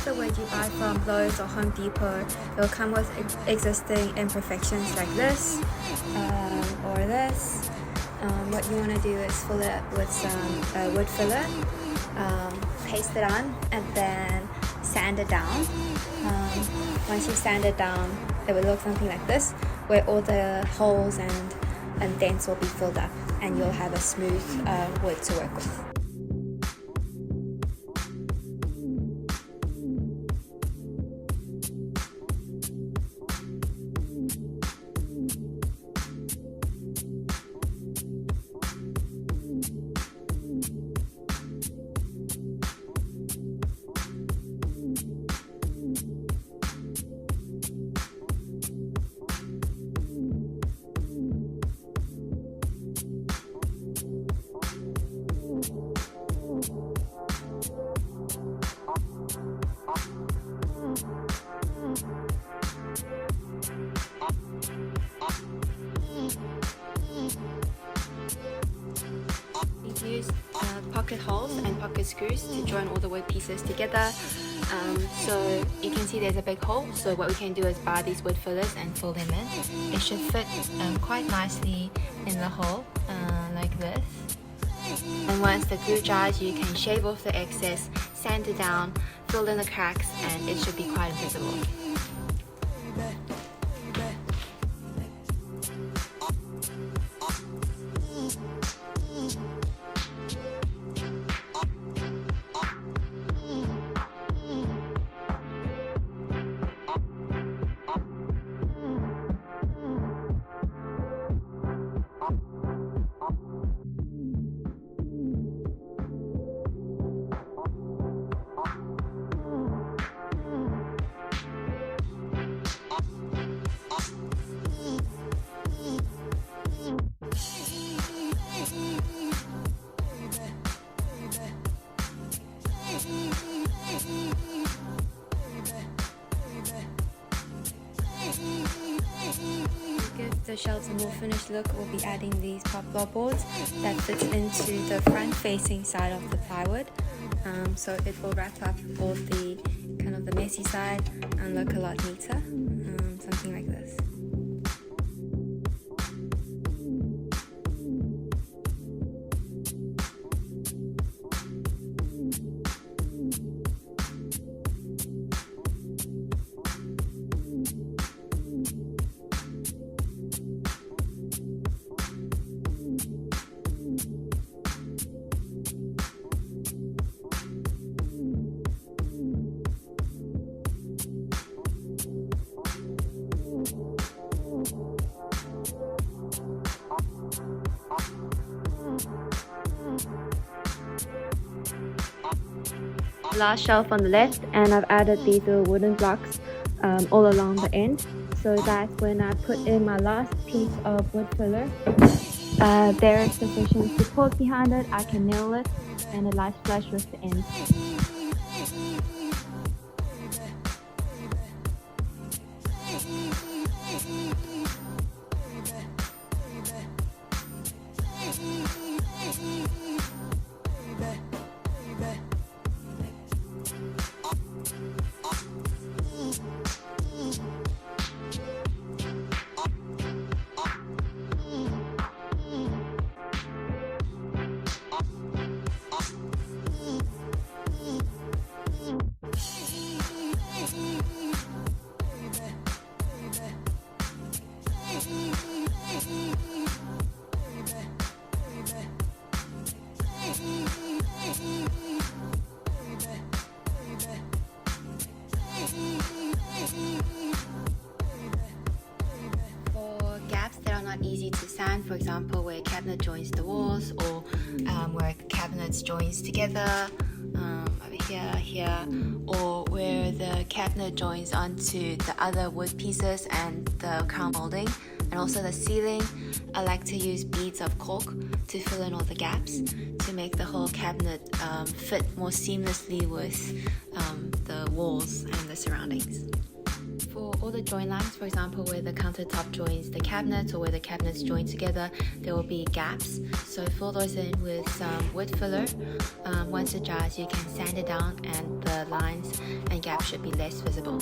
of the wood you buy from Lowe's or Home Depot, it will come with existing imperfections like this or this. What you want to do is fill it up with some wood filler, paste it on, and then sand it down. Once you sand it down, it will look something like this, where all the holes and dents will be filled up, and you'll have a smooth wood to work with. Used pocket holes and pocket screws to join all the wood pieces together. So you can see there's a big hole, so what we can do is buy these wood fillers and fill them in. It should fit quite nicely in the hole, like this. And once the glue dries, you can shave off the excess, sand it down, fill in the cracks, and it should be quite visible. To give the shelves a more finished look, we'll be adding these poplar boards that fits into the front-facing side of the plywood. So it will wrap up all the kind of the messy side and look a lot neater, something like this. Last shelf on the left, and I've added these little wooden blocks all along the end, so that when I put in my last piece of wood filler, there is sufficient support behind it. I can nail it and it lies flush with the end. For gaps that are not easy to sand, for example where a cabinet joins the walls, or where cabinets joins together, over here, or where the cabinet joins onto the other wood pieces and the crown molding, and also the ceiling, I like to use beads of cork to fill in all the gaps to make the whole cabinet fit more seamlessly with the walls and the surroundings. for all the join lines, for example, where the countertop joins the cabinets or where the cabinets join together, there will be gaps. So fill those in with some wood filler. Once it dries, you can sand it down and the lines and gaps should be less visible.